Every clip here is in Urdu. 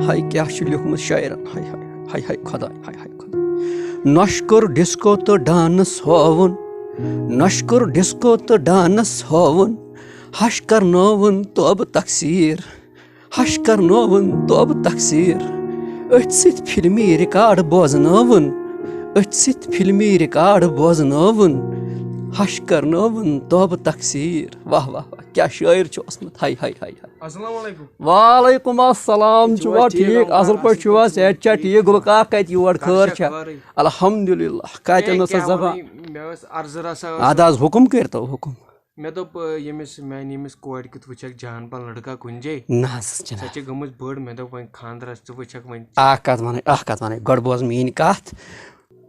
ہاے کیا لیوکھمت شاعرن ہاے ہاے ہاے ہاے خدا ہاے ہاے خدا نشکر ڈسکو تو ڈانس ہوون نشکر ڈسکو تو ڈانس ہوون ہش کرنوون توب تقسیر ہش کرنوون توب تقسیر أتھۍ سۭتۍ فلمی رِکاڈ بوزناوُن أتھۍ سۭتۍ فلمی رِکاڈ بوزناوُن ہش کرناوُن توبہٕ تقسیٖر واہ واہ واہ کیٛاہ شٲعر چھُ اوسمُت ہاے ہاے ہاے ہاے السلام علیکم وعلیکم السلام چھُوا ٹھیٖک اصل پٲٹھۍ چھُوا صحت چھا ٹھیٖک گُلکاک کتہِ یور خٲر چھا الحمدُاللہ کتٮ۪ن ٲس زبان ادٕ حظ حُکُم کٔرۍتو حُکُم مےٚ دوٚپ ییٚمِس میانہِ ییٚمِس کورِ کیُتھ وٕچھکھ جان پہن لڑکا کُنہِ جایہِ نہ حظ سۄ چھِ گٔمٕژ بٔڑ مےٚ دوٚپ وۄنۍ خانٛدرس ژٕ وٕچھکھ وۄنۍ اکھ کتھ ونے گۄڈٕ بوز میٛٲنۍ کتھ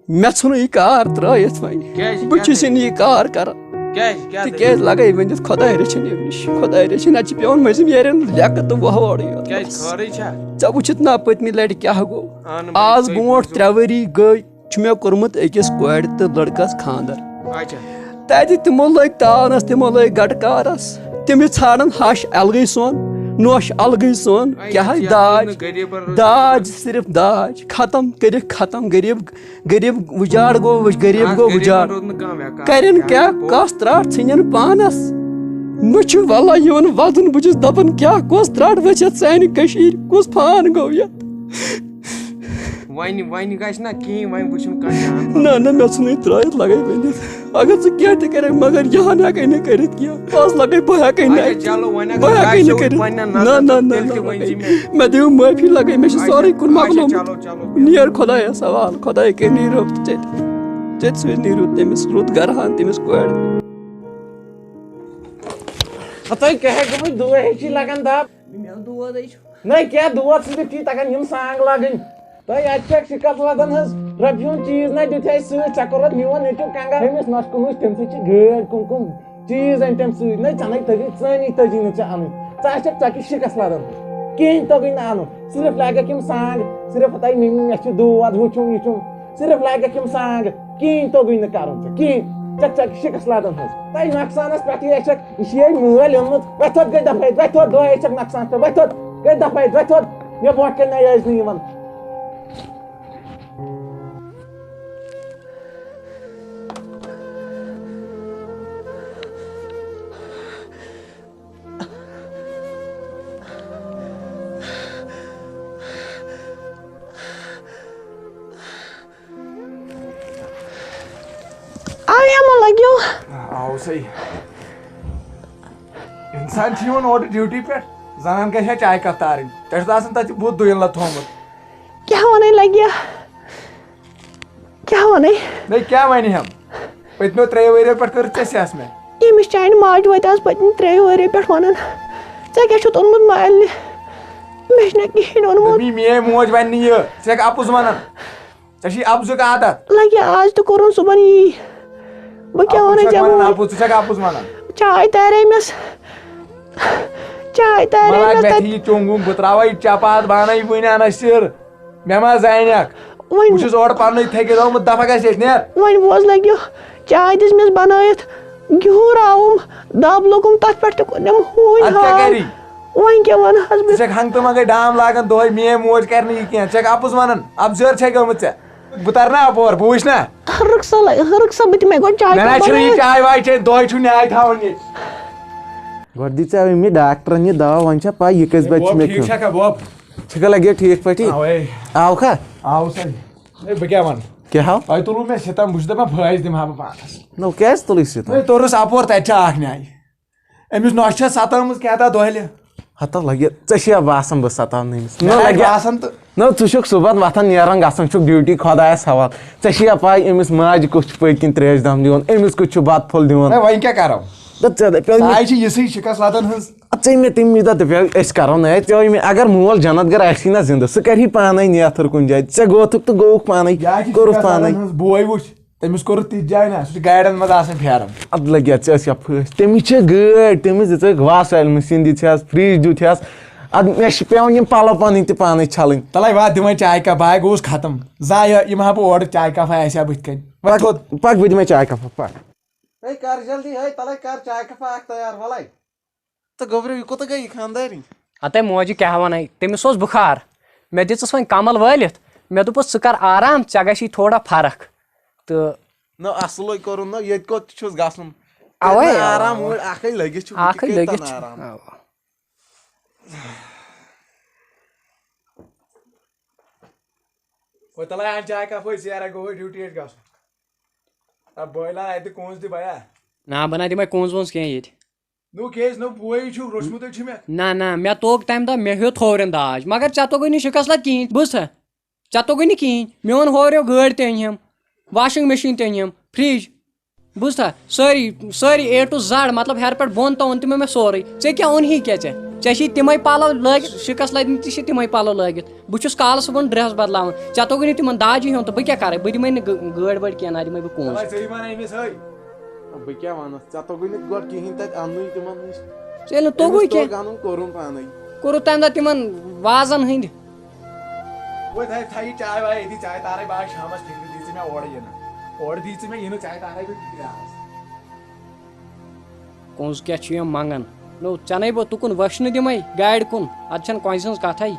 مےٚ ژھُنُے یہِ کار ترٲیِتھ وۄنۍ بہٕ چھُسے نہٕ یہِ کار کران تِکیٛازِ لگے ؤنِتھ خۄداے رٔچھِنۍ امہِ نِش خۄداے رٔچھِنۍ اَتہِ چھِ پیٚوان مٔنٛزِم یارٮ۪ن لیٚکہٕ تہٕ وۄہوٲڑٕے یوت ژےٚ وٕچھِتھ نا پٔتمہِ لٹہِ کیٛاہ گوٚو آز برونٛٹھ 3 ؤری گٔے چھُ مےٚ کوٚرمُت أکِس کورِ تہٕ لڑکس خانٛدر تتہِ تِمو لٔگۍ تاونس تِمو لٔگۍ گٹہٕ کارس تِم ژھانڈن ہش الگٕے سۄن نوش الگٕے سۄن کیٛاہ داج صرف داج ختم کٔرِکھ ختم غریٖب وُجاڑ گوٚو غریٖب گوٚو وُجاڑ کرن کیٛاہ کۄس ترٛاٹھ ژھٕنٮ۪ن پانس مےٚ چھُ واللہ یِوان ودُن بہٕ چھُس دپان کیٛاہ کۄس ترٛاٹھ ؤژھ یتھ سانہِ کٔشیٖرِ کُس فان گوٚو یتھ نہ نہ مےٚ ژھُنُے ترٲیِتھ لگے ؤنِتھ اگر ژٕ کینٛہہ تہِ کرکھ مگر یہان ہٮ۪کے نہٕ کٔرِتھ کینٛہہ آز لگے بہٕ ہٮ۪کے نہٕ کٔرِتھ نہ مےٚ دِیِو معٲفی لگے مےٚ چھُ سورُے کُن مۄکلومُت نیر خۄدایس حوال خۄداے کٔرۍ نیٖرو ژےٚ سۭتۍ نیٖرو تٔمِس رُت گرہان تٔمِس کورِ تۄہہِ کیٛاہ گٔمٕژ دود ہیٚچھی لگان دب نہ کیٛاہ دود صرف چھی تگان یِم سانٛگ لاگٕنۍ تۄہہِ اَتہِ چھَکھ شِکَس وَدان حظ رۄپیہِ ہُنٛد چیٖز نہ دِتھ اَسہِ سۭتۍ ژےٚ کوٚرُتھ میون نیٚچوٗ کنگا أمِس نۄشہِ کُن وٕچھ تٔمۍ سۭتۍ چھِ گٲڑۍ کُم چیٖز أنۍ تٔمۍ سۭتۍ نہ ژےٚ نَے تٔجی ژٲنی تٔجی نہٕ ژےٚ اَنٕنۍ ژٕ آسٮ۪کھ ژےٚ کِس شِکَس لَدان کِہیٖنۍ توٚگُے نہٕ اَنُن صرف لاگٮ۪کھ یِم سانٛگ صرف ہَتاے مےٚ چھُ دود ہُچھُم یِچھُم صرف لاگٮ۪کھ یِم سانٛگ کِہیٖنۍ توٚگُے نہٕ کَرُن ژےٚ کِہیٖنۍ ژےٚ کِس شِکَس لَدان حظ تۄہہِ نۄقصانَس پٮ۪ٹھٕے ٲسٮ۪کھ یہِ چھِ یے مٲلۍ اوٚنمُت وۄتھ تھوٚد گٔے دَپھَے وۄتھ تھوٚد دۄہ ٲسٮ۪کھ نۄقصانَس پٮ۪ٹھ وۄتھ تھوٚد گٔے دَپھَے وۄتھ تھوٚد مےٚ برونٛٹھ کَنۍ ٲسۍ نہٕ یِوان انسان چھِ یِوان اورٕ ڈیوٹی پٮ۪ٹھ زنان گژھِ ہا چاے کپ تارٕنۍ ژےٚ چھُتھ آسان تتہِ بُتھ دُیِن لَتہٕ تھومُت کیٛاہ وَنے لگیا کیٛاہ وَنے نَے کیٛاہ وَنہِ ہم پٔتمیو 3 ؤرۍیو پٮ۪ٹھ کٔرٕتھ ژےٚ سٮ۪س مےٚ ییٚمِس چانہِ ماجہِ وٲتۍ آز پٔتمہِ 3 ؤرۍیو پٮ۪ٹھ وَنان ژےٚ کیٛاہ چھُتھ اوٚنمُت مالنہِ مےٚ چھُنہٕ کِہیٖنۍ اوٚنمُت میٲنۍ موج وَنہِ نہٕ یہِ ژٕ چھَکھ اَپُز وَنان ژےٚ چھُے اَپزُک عادت لگیا آز تہِ کوٚرُن صُبحن یی بہٕ کیٛاہ وَنَے ژےٚ اَپُز ژٕ چھَکھ اَپُز وَنان چاے تاریمَس یہِ چوٚنٛگ ووٚنٛگ بہٕ تراوے چپات بانَے وٕنۍ اَنَسِر مےٚ ما زانٮ۪کھ بہٕ چھُس اورٕ پَننُے تھٔکِتھ آمُت دفعہ گژھِ ییٚتہِ نیر وۄنۍ بوز لگیو چاے دِژمَس بنٲیِتھ گیوٗر آوُم دب لوگُم تَتھ پٮ۪ٹھ تہِ کوٚرنم ہوٗنۍ وۄنۍ کیٛاہ وَنہٕ حظ بہٕ ژٕ چھَکھ ہنٛگتہٕ منٛگَے ڈام لاگان دۄہے میٲنۍ موج کَرِ نہٕ یہِ کینٛہہ ژٕ چھَکھ اَپُز وَنان اَپزٲر چھے گٔمٕژ ژےٚ بہٕ تَرٕ نا اَپور بہٕ وٕچھِ نا ہرٕکھ سا بہٕ دِمے گۄڈٕ چاے مےٚ نہ چھُنہٕ یہِ چاے واے چیٚنۍ دۄہے چھُ نیاے تھاوُن ییٚتہِ گۄڈٕ دِ ژےٚ أمۍ ڈاکٹرن یہِ دوا وۄنۍ چھا پاے یہِ کٔژِ بجہِ چھُ مےٚ کھیوٚن چھُکھا لگیا ٹھیٖک پٲٹھی آوکھا آو سا بہٕ کیٛاہ وَنہٕ کیٛاہ ہاو تۄہہِ تُلوٗ مےٚ سِتم بہٕ چھُس دَپان پھٲسۍ دِمہٕ ہا بہٕ پانَس نو کیٛازِ تُلٕے سۭتۍ ہے توٚرُس اَپور تَتہِ چھِ اکھ نیاے أمِس نۄشہِ چھےٚ سَتٲمٕژ کیٛاہ تھا دۄہلہِ ہتا لگہِ ژےٚ چھُیا باسان بہٕ سَتاونہٕ أمِس باسان تہٕ نہ ژٕ چھُکھ صُبحن وۄتھان نیران گژھان چھُکھ ڈیوٹی خۄدایَس حوالہٕ ژےٚ چھِیا پاے أمِس ماجہِ کُس چھُ پٔتۍ کِنۍ تریش دام دِوان أمِس کُس چھُ بتہٕ پھوٚل دِوان وۄنۍ کیٛاہ کرو ژےٚ چھِ یِژھٕے شِکس لَدن ہٕنٛز ژےٚ مےٚ تَمہِ دۄہ دَپیو أسۍ کرو نہٕ اَتہِ ژےٚ مےٚ اگر مول جنت گر آسی نا زِندٕ سُہ کرِ پانے نیتھٕر کُنہِ جایہِ ژےٚ گوٚوتھُکھ تہٕ گوٚوُکھ پانے کوٚرُتھ پانے بوے وٕچھ تٔمِس کوٚرُکھ تِتھ جایہِ نا سُہ چھُ گاڑٮ۪ن منٛز آسان پھیران اَدٕ لگیا ژےٚ ٲسیا پھٲسۍ تٔمِس چھِ گٲڑۍ تٔمِس دِژٕکھ واشَل مِشیٖن دِژہَس فرٛج دِتہَس اَدٕ مےٚ چھِ پیٚوان یِم پَلو پَنٕنۍ تہِ پانے چھلٕنۍ تَلے واتھ دِمے چاے کپ باے گوٚوُس ختم زایہِ یِمہٕ ہا بہٕ اورٕ چاے کپا آسہِ ہا بٕتھِ کَنۍ پَک بہٕ دِمے چاے کپا پَک ہے کر جلدی ہے تَلے کر چاے کپا اکھ تیار وَلے تہٕ گوٚبریو یہِ کوٚتاہ گٔے یہِ خاندارٕنۍ ہتے موجہِ کیٛاہ وَنَے تٔمِس اوس بُخار مےٚ دِژٕس وۄنۍ کمل وٲلِتھ مےٚ دوٚپُس ژٕ کر آرام ژےٚ گژھی تھوڑا فرق تہٕ نہ اصلٕے کوٚرُن نہ ییٚتہِ کوٚت چھُس گژھُن اوے آرام وٲلۍ اکھٕے لٔگِتھ چھُ اکھٕے لٔگِتھ چھُ آرام وۄنۍ تَلے اَن چاے کپ ٲسۍ یارا گوٚو ڈیوٹی ٲسۍ گژھُن بٲیلان اَتہِ کونٛز تہِ بیا نہ بہٕ نہ دِمے کونٛز وونٛز کینٛہہ ییٚتہِ نو کیٛازِ نو بوے چھُ روچمُتٕے چھُ مےٚ نہ مےٚ توٚگ تمہِ دۄہ مےٚ ہیوٚت ہورٮ۪ن داج مگر ژےٚ توٚگُے نہٕ شِکس لد کِہیٖنۍ بوٗزتھا ژےٚ توٚگُے نہٕ کِہیٖنۍ میون ہوریو گٲڑۍ تہِ أنۍ ہم واشنٛگ مِشیٖن تہِ أنۍ ہم فرٛج بوٗزتھا سٲری اے ٹُو زڈ مطلب ہیرِ پٮ۪ٹھ بۄن تام اوٚن تِمو مےٚ سورُے ژےٚ کیٛاہ اوٚنہی کیٛاہ ژےٚ چھی تِمے پَلو لٲگِتھ شِکس لدمٕتۍ تہِ چھِ تِمے پَلو لٲگِتھ بہٕ چھُس کالہٕ صُبحن ڈرٛٮ۪س بدلاوان ژےٚ توٚگُے نہٕ تِمن داجی ہیوٚن تہٕ بہٕ کیٛاہ کَرٕ بہٕ دِمے نہٕ گٲڑۍ وٲڑۍ کینٛہہ نہ دِمے بہٕ کونٛز بہٕ کیٛاہ وَنس ژےٚ توٚگُے نہٕ گۄڈٕ کِہیٖنۍ تَتہِ اَننُے تِمن نِش ژےٚ نہٕ توٚگُے کینٛہہ اَنُن کوٚرُن پانے کوٚرُتھ تمہِ دۄہ تِمن وازن ہٕنٛدۍ وۄنۍ تھاو یہِ چاے واے ییٚتی چاے تارے بہٕ آس شامس فِکرِ دی ژٕ مےٚ اورٕ یِنہٕ اورٕ دی ژٕ مےٚ یِنہٕ چاے تارے بہٕ فِکرِ آس کونٛز کیٛاہ چھِ یِم منٛگان نو ژےٚ نَے بہٕ تُکُن وٕچھنہٕ دِمے گاڑِ کُن اَتہِ چھنہٕ کۄنٛسہِ ہٕنٛز کتھے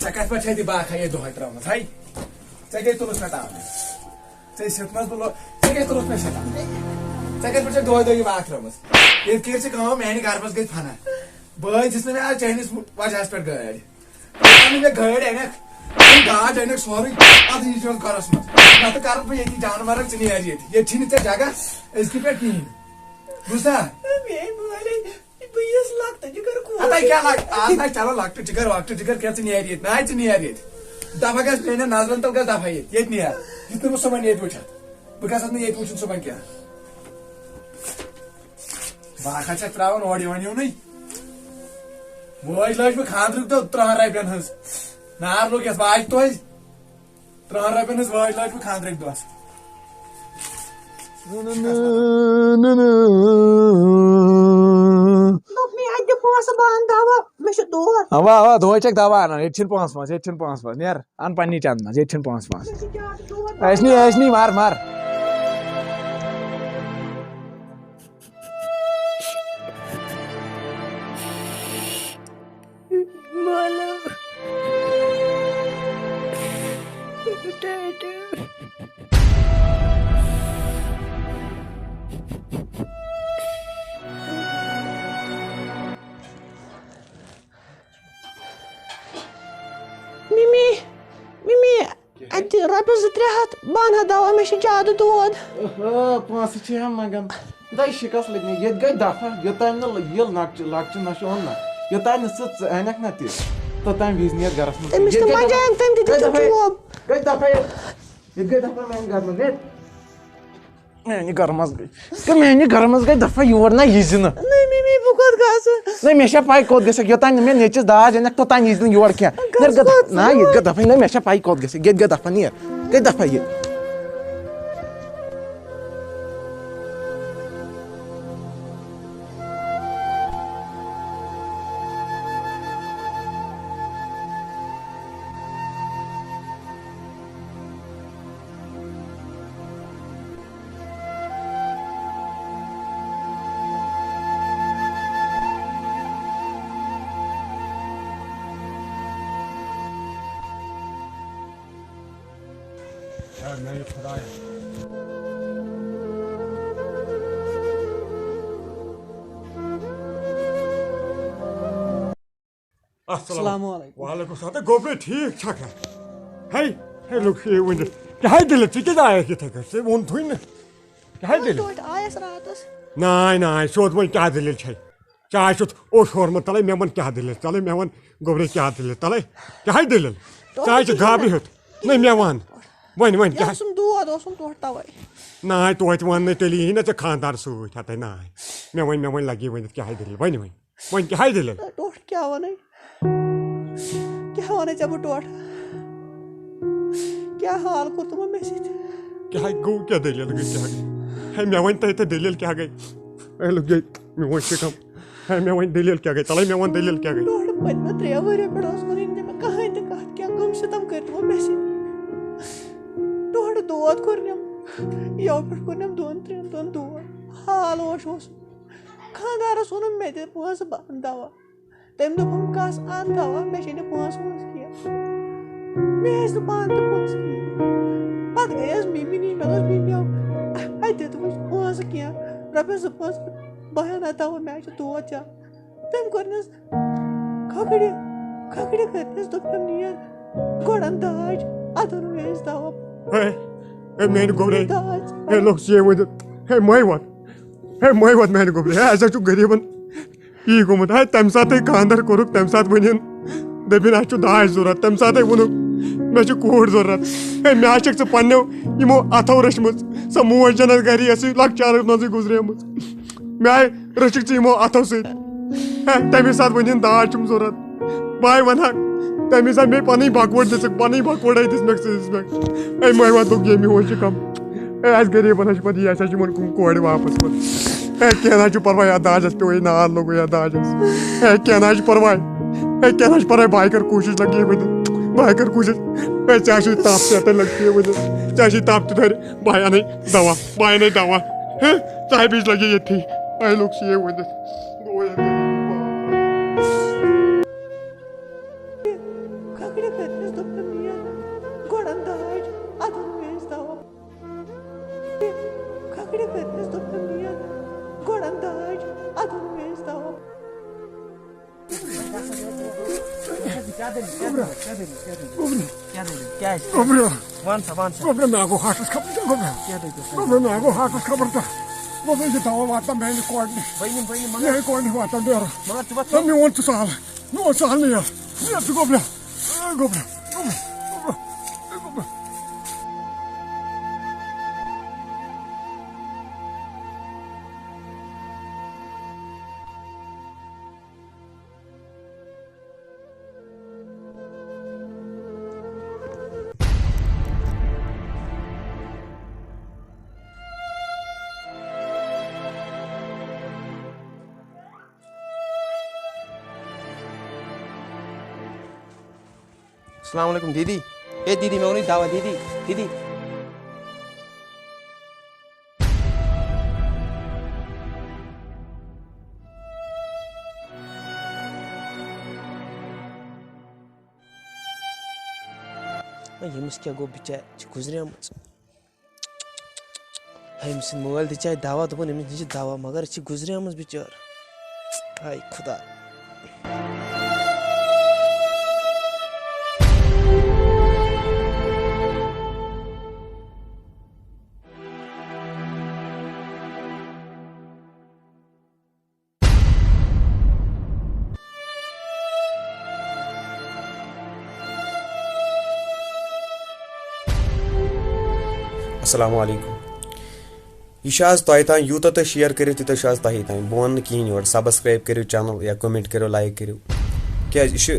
ژےٚ کتھ پٮ۪ٹھ چھے باقٕے یہِ دۄہے ترٲومٕژ ہے ژےٚ کیٛازِ تُلُتھ مےٚ تاونہٕ ژےٚ سِتمس بہٕ ژےٚ کیٛازِ تُلُتھ مےٚ سِتم ژےٚ کتھ پٮ۪ٹھ چھے دۄہے یہِ باغ ترٲومٕژ ییٚتہِ کٔرۍ ژٕ کٲم میانہِ گرمس گٔے فنا بٲے دِژ نہٕ مےٚ آز چٲنِس وجہس پٮ۪ٹھ گٲڑۍ مےٚ گٲڑۍ أنکھ داج أنکھ سورُے ادٕ یہِ چھُ گرس منٛز نتہٕ کرٕ بہٕ ییٚتی جانہٕ مرگ ژٕ نیر ییٚتہِ چھِی نہٕ ژےٚ جگہ أزکہِ پٮ۪ٹھ کِہیٖنۍ بوٗزتھا چلو لۄکٹہٕ چِکر وۄکٹہٕ چِکر کیٛاہ ژٕ نیر ییٚتہِ نہ ژٕ نیر ییٚتہِ دفعہ گژھِ میانٮ۪ن نظرن تل گژھِ دفعہ ییٚتہِ نیر یُتھ نہٕ بہٕ صُبحن ییٚتہِ وٕچھتھ بہٕ گژھکھ نہٕ ییٚتہِ وٕچھُن صُبحن کینٛہہ باقا چھکھ تراوان اورٕ یِوان یِونٕے وٲج لٲج مےٚ خاندرُک دۄہ 30 رۄپین ہٕنٛز نار لوٚگ یتھ واجہِ توتہِ 30 رۄپین ہٕنٛز وٲج لٲج مےٚ خاندرٕکۍ دۄہس اوا اوا دۄہے چھکھ دوا انان ییٚتہِ چھِنہٕ پونٛسہٕ وونٛسہٕ نیر ان پننی چند منٛز ییٚتہِ چھِنہٕ پونٛسہٕ وونٛسہٕ ٲسنی مار اتہِ رۄپیس 2-3 ہتھ بہٕ انہا دوا مےٚ چھُ زیادٕ دود پونٛسہٕ چھِ ہم منٛگان دَے شِکس لٔگۍ مےٚ ییٚتہِ گٔے دفعہ یوٚتام نہٕ ییٚلہِ لۄکچہِ نشہٕ اوٚن نہ یوٚتام نہٕ ژٕ انکھ نہ تہِ توٚتام وِزِ نیر گرس منٛز تٔمِس تہِ مجاین تٔمۍ تہِ دِژٕم چوب گٔے دفعہ ییٚتہِ گٔے دفعہ میانہِ گرٕ منٛز میانہِ گرٕ منٛز گٔے دفعہ یور نہ یہِ زِ نہٕ بہٕ کوٚت گژھٕ نہ مےٚ چھےٚ پاے کوٚت گژھکھ یوٚتام نہٕ مےٚ نیٚچِس داج انکھ توٚتام یی نہٕ یور کینٛہہ نہ ییٚتہِ گٔے دفعہ نہ مےٚ چھےٚ پاے کوٚت گژھکھ ییٚتہِ گٔے دفعہ نیر گٔے دفعہ یہِ السلام علیکم وعلیکم السلام گوٚو ٹھیٖک چھکھا ہے لُکھ ؤنِتھ کیٛاہ دٔلیٖل ژٕ کیٛازِ آیکھ یِتھَے کٔٹھۍ ژےٚ ووٚنتھٕے نہٕ کیٛاہ دٔلیٖل آیس راتس ناے سیوٚد وۄنۍ کیٛاہ دٔلیٖل چھے چاے چھُتھ اوٚش ہورمُت تَلے مےٚ ووٚن کیٛاہ دٔلیٖل تَلے مےٚ ووٚن گوٚبرے کیٛاہ دٔلیٖل تَلے کیٛاہ دٔلیٖل چاے چھِ گابرِ ہیوٚت نہ مےٚ وَن وۄنۍ کیٛاہ دود اوسُم توٚٹ تَوے ناے توتہِ وَن نہٕ تیٚلہِ یی نہ ژےٚ خانٛدار سۭتۍ ہَتَے ناے مےٚ وۄنۍ لگی ؤنِتھ کیٛاہ دٔلیٖل وۄنۍ کیٛاہ دٔلیٖل ٹوٹھ کیٛاہ وَنَے کیٛاہ وَنَے ژےٚ بہٕ ٹوٹھ کیا حال کوٚر تِمو مےٚ سۭتۍ کیٛاہ گوٚو کیٛاہ دٔلیٖل گٔے کیٛاہ گٔے ہے مےٚ وَن تۄہہِ تہٕ دٔلیٖل کیٛاہ گٔے ہے لوٚگ گٔے میون شِکم ہے مےٚ وَن دٔلیٖل کیٛاہ گٔے تَلَے مےٚ وَن دٔلیٖل کیٛاہ گٔے ڈۄڈ پٔتمہِ 3 ؤرِیو پٮ۪ٹھ اوس وَنٕنۍ نہٕ مےٚ کٕہٕنۍ تہِ کَتھ کیٚنٛہہ کٕم سِتم کٔرۍ تِمو مےٚ سۭتۍ ڈۄڈ دود کوٚرنم یَوٕ پٮ۪ٹھ کوٚرنم 2-3 دۄہن دود حال اوس خانٛدارَس ووٚنُم مےٚ دِ پونٛسہٕ بہٕ اَنہٕ دوا تٔمۍ دوٚپُم کَس اَن دوا مےٚ چھے نہٕ پونٛسہٕ وونٛسہٕ کینٛہہ مےٚ ٲسۍ نہٕ پانہٕ تہِ پونٛسہٕ کِہیٖنۍ پَتہٕ گٔیَس مِمی نِش مےٚ دوٚپُس مِمی اَتہِ دِتہٕ وٕچھ پونٛسہٕ کینٛہہ رۄپیَس 2-5 بہٕ اَنہٕ دوا مےٚ چھِ دود زیادٕ تٔمۍ کوٚرنَس کھۄکھرِ کٔرنَس دوٚپنم نیر گۄڈٕ اَن داج اَدٕ اَنو أسۍ دوا ہے میانہِ گوٚبرے داج ہے لوٚگ ژے ؤنِتھ ہے مَے وَن میانہِ گوٚبرے ہے اَسہِ حظ چھُ غریٖبَن یی گوٚمُت ہے تَمہِ ساتہٕ تۄہہِ خانٛدَر کوٚرُکھ تَمہِ ساتہٕ ؤنِن دٔپِنۍ اَسہِ چھُ داج ضوٚرَتھ تَمہِ ساتَے ووٚنُکھ مےٚ چھِ کوٗر ضوٚرَتھ ہے مےٚ حظ چھَکھ ژٕ پنٛنیو یِمو اَتھو رٔچھمٕژ سۄ موج جنت گَری ٲسٕے لۄکچارَس منٛزٕے گُزریمٕژ مےٚ آے رٔچھِکھ ژٕ یِمو اَتھو سۭتۍ ہے تَمے ساتہٕ ؤنِن داج چھُم ضوٚرَتھ بہٕ ہَے وَنہٕ ہا تَمے ساتہٕ مے پَنٕنۍ بَکوٲڑ دِژٕکھ پَنٕنۍ بَکوٲڑے دِژمَکھ ژٕ دِژمَکھ ہے مَے وَن لوٚگ ییٚمہِ ہوش کَم ہے اَسہِ غریٖبَن حظ چھِ پَتہٕ یہِ اَسہِ حظ چھِ یِمَن کورِ واپَس پَتہٕ ہے کینٛہہ نہ حظ چھُ پَرواے یَتھ داجَس پیوٚوُے نار لوٚگُے یَتھ داجَس ہے کینٛہہ نہ حظ چھُ پَرواے ہے کینٛہہ نہ حظ چھُ پَرواے بہٕ ہَے کَرٕ کوٗشِش لَگہِ یہِ ؤنِتھ بہٕ ہَے کَرٕ کوٗشِش ہے ژےٚ چھُے تَپھ ژےٚ لَگہِ یہِ ؤنِتھ ژےٚ چھُے تَپھ تہِ دَرِ بہٕ ہَے اَنَے دَوا ہے ژٕ ہَے بیٚیہِ لَگہِ ییٚتھی ہے لوٚگ ژٕ یہِ ؤنِتھ کھۄکھرِ کٔرنَس دوٚپنم نیر گۄڈٕ اَن داج اَدٕ اَنو أسۍ دوا کھۄکھرِ کٔرنَس دوٚپنم نیر گۄڈٕ اَن داج اَدٕ اَنو أسۍ دوا گوٚبرا مےٚ گوٚو ہاٹَس خبر کیٛاہ گوٚبرا مےٚ گوٚو ہاٹَس خبر کیٛاہ گوٚبرا یہِ دوا واتناو میٛانہِ کورِ نِش میٛانہِ کورِ نِش واتناو نیرٕ میون ژٕ سہل نیر ژٕ گوٚبرا السلام علیکم دیدی اے دیدی میں ووٚنُے دوا دیدی ییٚمِس کیٛاہ گوٚو بِچارِ چھِ گُزریمٕژ أمۍ سٕنٛدۍ مٲلۍ دِژے دوا دوٚپُن أمِس نِش چھِ دوا مگر یہِ چھِ گُزریمٕژ بِچٲر ہاے خۄدا السلام علیکم یہ آز تۄہہِ تام یوٗتاہ تُہۍ شِیر کٔرِو تیوٗتاہ چھُ آز تۄہی تام بہٕ وَنہٕ نہٕ کِہیٖنۍ یورٕ سبسکرایب کٔرِو چینل یا کومنٹ کٔرِو لایک کٔرِو کیٛازِ یہِ چھُ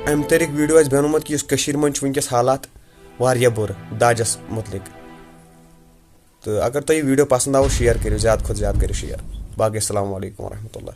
اَمہِ طریٖقہٕ ویٖڈیو اَسہِ بنومُت کہِ یُس کٔشیٖرِ منٛز چھُ وٕنکیٚس حالات واریاہ بُرٕ داجس مُتعلق تہٕ اگر تۄہہِ یہِ ویٖڈیو پسنٛد آو شِیر کٔرِو زیادٕ کھۄتہٕ زیادٕ کٔرِو شِیر باقٕے السلام علیکم ورحمتہ اللہ